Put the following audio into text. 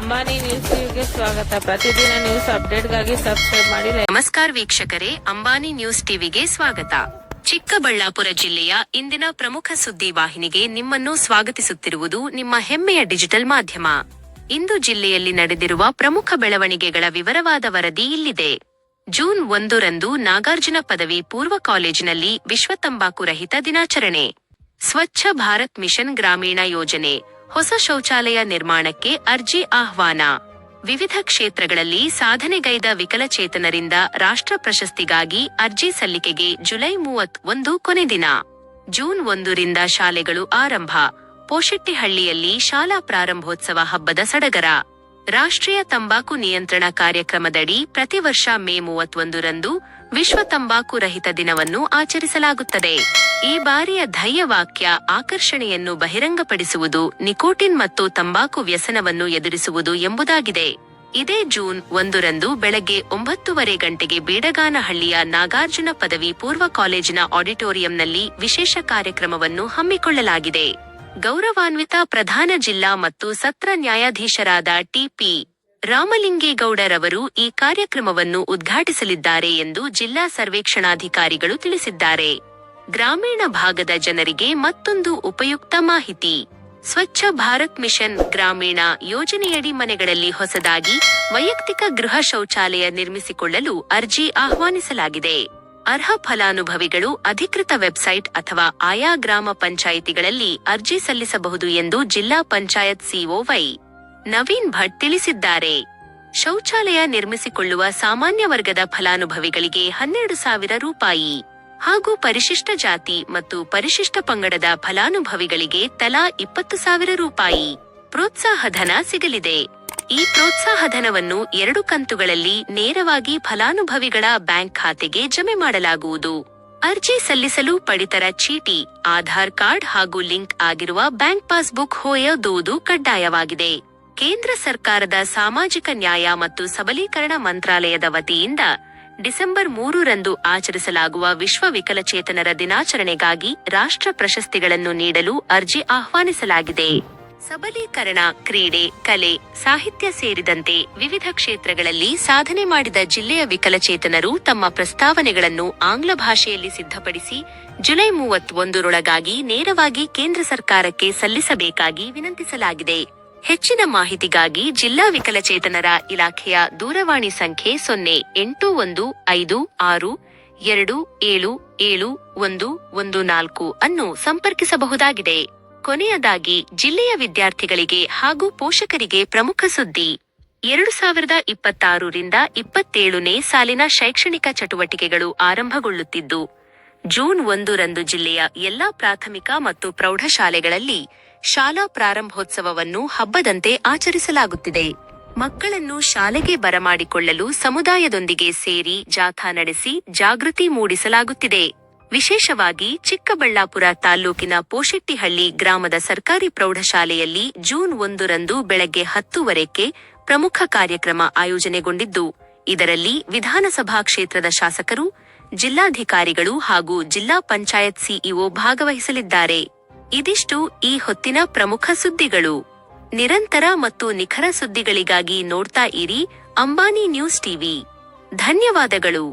Ambani news ಟಿವಿಗೆ ಸ್ವಾಗತ. ಪ್ರತಿದಿನ ನ್ಯೂಸ್ ಅಪ್ಡೇಟ್ಗಾಗಿ ಸಬ್ಸ್ಕ್ರೈಬ್ ಮಾಡಿ. ನಮಸ್ಕಾರ ವೀಕ್ಷಕರೇ, ಅಂಬಾನಿ ನ್ಯೂಸ್ ಟಿವಿಗೆ ಸ್ವಾಗತ. ಚಿಕ್ಕಬಳ್ಳಾಪುರ ಜಿಲ್ಲೆಯ ಇಂದಿನ ಪ್ರಮುಖ ಸುದ್ದಿ ವಾಹಿನಿಗೆ ನಿಮ್ಮನ್ನು ಸ್ವಾಗತಿಸುತ್ತಿರುವುದು ನಿಮ್ಮ ಹೆಮ್ಮೆಯ ಡಿಜಿಟಲ್ ಮಾಧ್ಯಮ. ಇಂದು ಜಿಲ್ಲೆಯಲ್ಲಿ ನಡೆದಿರುವ ಪ್ರಮುಖ ಬೆಳವಣಿಗೆಗಳ ವಿವರವಾದ ವರದಿ ಇಲ್ಲಿದೆ. ಜೂನ್ 1ರಂದು ನಾಗಾರ್ಜುನ ಪದವಿ ಪೂರ್ವ ಕಾಲೇಜಿನಲ್ಲಿ ವಿಶ್ವ ತಂಬಾಕು ರಹಿತ ದಿನಾಚರಣೆ. ಸ್ವಚ್ಛ ಭಾರತ್ ಮಿಷನ್ ಗ್ರಾಮೀಣ ಯೋಜನೆ, ಹೊಸ ಶೌಚಾಲಯ ನಿರ್ಮಾಣಕ್ಕೆ ಅರ್ಜಿ ಆಹ್ವಾನ. ವಿವಿಧ ಕ್ಷೇತ್ರಗಳಲ್ಲಿ ಸಾಧನೆಗೈದ ವಿಕಲಚೇತನರಿಂದ ರಾಷ್ಟ್ರ ಪ್ರಶಸ್ತಿಗಾಗಿ ಅರ್ಜಿ ಸಲ್ಲಿಕೆಗೆ ಜುಲೈ 31 ಕೊನೆ ದಿನ. ಜೂನ್ 1ರಿಂದ ಶಾಲೆಗಳು ಆರಂಭ. ಪೋಶೆಟ್ಟಿಹಳ್ಳಿಯಲ್ಲಿ ಶಾಲಾ ಪ್ರಾರಂಭೋತ್ಸವ ಹಬ್ಬದ ಸಡಗರ. ರಾಷ್ಟ್ರೀಯ ತಂಬಾಕು ನಿಯಂತ್ರಣ ಕಾರ್ಯಕ್ರಮದಡಿ ಪ್ರತಿ ವರ್ಷ ಮೇ 31ರಂದು ವಿಶ್ವ ತಂಬಾಕು ರಹಿತ ದಿನವನ್ನು ಆಚರಿಸಲಾಗುತ್ತದೆ. ಈ ಬಾರಿಯ ಧ್ಯೇಯವಾಕ್ಯ ಆಕರ್ಷಣೆಯನ್ನು ಬಹಿರಂಗಪಡಿಸುವುದು, ನಿಕೋಟಿನ್ ಮತ್ತು ತಂಬಾಕು ವ್ಯಸನವನ್ನು ಎದುರಿಸುವುದು ಎಂಬುದಾಗಿದೆ. ಇದೇ ಜೂನ್ 1ರಂದು ಬೆಳಗ್ಗೆ 9:30 ಗಂಟೆಗೆ ಬೀಡಗಾನಹಳ್ಳಿಯ ನಾಗಾರ್ಜುನ ಪದವಿ ಪೂರ್ವ ಕಾಲೇಜಿನ ಆಡಿಟೋರಿಯಂನಲ್ಲಿ ವಿಶೇಷ ಕಾರ್ಯಕ್ರಮವನ್ನು ಹಮ್ಮಿಕೊಳ್ಳಲಾಗಿದೆ. ಗೌರವಾನ್ವಿತ ಪ್ರಧಾನ ಜಿಲ್ಲಾ ಮತ್ತು ಸತ್ರ ನ್ಯಾಯಾಧೀಶರಾದ ಟಿ.ಪಿ. ರಾಮಲಿಂಗೇಗೌಡರವರು ಈ ಕಾರ್ಯಕ್ರಮವನ್ನು ಉದ್ಘಾಟಿಸಲಿದ್ದಾರೆ ಎಂದು ಜಿಲ್ಲಾ ಸರ್ವೇಕ್ಷಣಾಧಿಕಾರಿಗಳು ತಿಳಿಸಿದ್ದಾರೆ. ಗ್ರಾಮೀಣ ಭಾಗದ ಜನರಿಗೆ ಮತ್ತೊಂದು ಉಪಯುಕ್ತ ಮಾಹಿತಿ. ಸ್ವಚ್ಛ ಭಾರತ್ ಮಿಷನ್ ಗ್ರಾಮೀಣ ಯೋಜನೆಯಡಿ ಮನೆಗಳಲ್ಲಿ ಹೊಸದಾಗಿ ವೈಯಕ್ತಿಕ ಗೃಹ ಶೌಚಾಲಯ ನಿರ್ಮಿಸಿಕೊಳ್ಳಲು ಅರ್ಜಿ ಆಹ್ವಾನಿಸಲಾಗಿದೆ. ಅರ್ಹ ಫಲಾನುಭವಿಗಳು ಅಧಿಕೃತ ವೆಬ್ಸೈಟ್ ಅಥವಾ ಆಯಾ ಗ್ರಾಮ ಪಂಚಾಯಿತಿಗಳಲ್ಲಿ ಅರ್ಜಿ ಸಲ್ಲಿಸಬಹುದು ಎಂದು ಜಿಲ್ಲಾ ಪಂಚಾಯತ್ ಸಿಒ ವೈ. ನವೀನ್ ಭಟ್ ತಿಳಿಸಿದ್ದಾರೆ. ಶೌಚಾಲಯ ನಿರ್ಮಿಸಿಕೊಳ್ಳುವ ಸಾಮಾನ್ಯ ವರ್ಗದ ಫಲಾನುಭವಿಗಳಿಗೆ 12,000 ರೂಪಾಯಿ ಹಾಗೂ ಪರಿಶಿಷ್ಟ ಜಾತಿ ಮತ್ತು ಪರಿಶಿಷ್ಟ ಪಂಗಡದ ಫಲಾನುಭವಿಗಳಿಗೆ ತಲಾ 20,000 ರೂಪಾಯಿ ಪ್ರೋತ್ಸಾಹಧನ ಸಿಗಲಿದೆ. ಈ ಪ್ರೋತ್ಸಾಹಧನವನ್ನು 2 ಕಂತುಗಳಲ್ಲಿ ನೇರವಾಗಿ ಫಲಾನುಭವಿಗಳ ಬ್ಯಾಂಕ್ ಖಾತೆಗೆ ಜಮೆ ಮಾಡಲಾಗುವುದು. ಅರ್ಜಿ ಸಲ್ಲಿಸಲು ಪಡಿತರ ಚೀಟಿ, ಆಧಾರ್ ಕಾರ್ಡ್ ಹಾಗೂ ಲಿಂಕ್ ಆಗಿರುವ ಬ್ಯಾಂಕ್ ಪಾಸ್ಬುಕ್ ಹೊಯ್ಯುವುದು ಕಡ್ಡಾಯವಾಗಿದೆ. ಕೇಂದ್ರ ಸರ್ಕಾರದ ಸಾಮಾಜಿಕ ನ್ಯಾಯ ಮತ್ತು ಸಬಲೀಕರಣ ಮಂತ್ರಾಲಯದ ವತಿಯಿಂದ ಡಿಸೆಂಬರ್ 3ರಂದು ಆಚರಿಸಲಾಗುವ ವಿಶ್ವ ವಿಕಲಚೇತನರ ದಿನಾಚರಣೆಗಾಗಿ ರಾಷ್ಟ್ರ ಪ್ರಶಸ್ತಿಗಳನ್ನು ನೀಡಲು ಅರ್ಜಿ ಆಹ್ವಾನಿಸಲಾಗಿದೆ. ಸಬಲೀಕರಣ, ಕ್ರೀಡೆ, ಕಲೆ, ಸಾಹಿತ್ಯ ಸೇರಿದಂತೆ ವಿವಿಧ ಕ್ಷೇತ್ರಗಳಲ್ಲಿ ಸಾಧನೆ ಮಾಡಿದ ಜಿಲ್ಲೆಯ ವಿಕಲಚೇತನರು ತಮ್ಮ ಪ್ರಸ್ತಾವನೆಗಳನ್ನು ಆಂಗ್ಲ ಭಾಷೆಯಲ್ಲಿ ಸಿದ್ಧಪಡಿಸಿ ಜುಲೈ 31ರೊಳಗಾಗಿ ನೇರವಾಗಿ ಕೇಂದ್ರ ಸರ್ಕಾರಕ್ಕೆ ಸಲ್ಲಿಸಬೇಕಾಗಿ ವಿನಂತಿಸಲಾಗಿದೆ. ಹೆಚ್ಚಿನ ಮಾಹಿತಿಗಾಗಿ ಜಿಲ್ಲಾ ವಿಕಲಚೇತನರ ಇಲಾಖೆಯ ದೂರವಾಣಿ ಸಂಖ್ಯೆ 0856277114 ಅನ್ನು ಸಂಪರ್ಕಿಸಬಹುದಾಗಿದೆ. ಕೊನೆಯದಾಗಿ ಜಿಲ್ಲೆಯ ವಿದ್ಯಾರ್ಥಿಗಳಿಗೆ ಹಾಗೂ ಪೋಷಕರಿಗೆ ಪ್ರಮುಖ ಸುದ್ದಿ. 2026ರಿಂದ 27ನೇ ಸಾಲಿನ ಶೈಕ್ಷಣಿಕ ಚಟುವಟಿಕೆಗಳು ಆರಂಭಗೊಳ್ಳುತ್ತಿದ್ದು, ಜೂನ್ 1ರಂದು ಜಿಲ್ಲೆಯ ಎಲ್ಲಾ ಪ್ರಾಥಮಿಕ ಮತ್ತು ಪ್ರೌಢಶಾಲೆಗಳಲ್ಲಿ ಶಾಲಾ ಪ್ರಾರಂಭೋತ್ಸವವನ್ನು ಹಬ್ಬದಂತೆ ಆಚರಿಸಲಾಗುತ್ತಿದೆ. ಮಕ್ಕಳನ್ನು ಶಾಲೆಗೆ ಬರಮಾಡಿಕೊಳ್ಳಲು ಸಮುದಾಯದೊಂದಿಗೆ ಸೇರಿ ಜಾಥಾ ನಡೆಸಿ ಜಾಗೃತಿ ಮೂಡಿಸಲಾಗುತ್ತಿದೆ. ವಿಶೇಷವಾಗಿ ಚಿಕ್ಕಬಳ್ಳಾಪುರ ತಾಲ್ಲೂಕಿನ ಪೋಶೆಟ್ಟಿಹಳ್ಳಿ ಗ್ರಾಮದ ಸರ್ಕಾರಿ ಪ್ರೌಢಶಾಲೆಯಲ್ಲಿ ಜೂನ್ 1ರಂದು ಬೆಳಗ್ಗೆ 10:00ಕ್ಕೆ ಪ್ರಮುಖ ಕಾರ್ಯಕ್ರಮ ಆಯೋಜನೆಗೊಂಡಿದ್ದು, ಇದರಲ್ಲಿ ವಿಧಾನಸಭಾ ಕ್ಷೇತ್ರದ ಶಾಸಕರು, ಜಿಲ್ಲಾಧಿಕಾರಿಗಳು ಹಾಗೂ ಜಿಲ್ಲಾ ಪಂಚಾಯತ್ ಸಿಇಒ ಭಾಗವಹಿಸಲಿದ್ದಾರೆ. ಇದಿಷ್ಟು ಈ ಹೊತ್ತಿನ ಪ್ರಮುಖ ಸುದ್ದಿಗಳು. ನಿರಂತರ ಮತ್ತು ನಿಖರ ಸುದ್ದಿಗಳಿಗಾಗಿ ನೋಡ್ತಾ ಇರಿ ಅಂಬಾನಿ ನ್ಯೂಸ್ ಟಿವಿ. ಧನ್ಯವಾದಗಳು.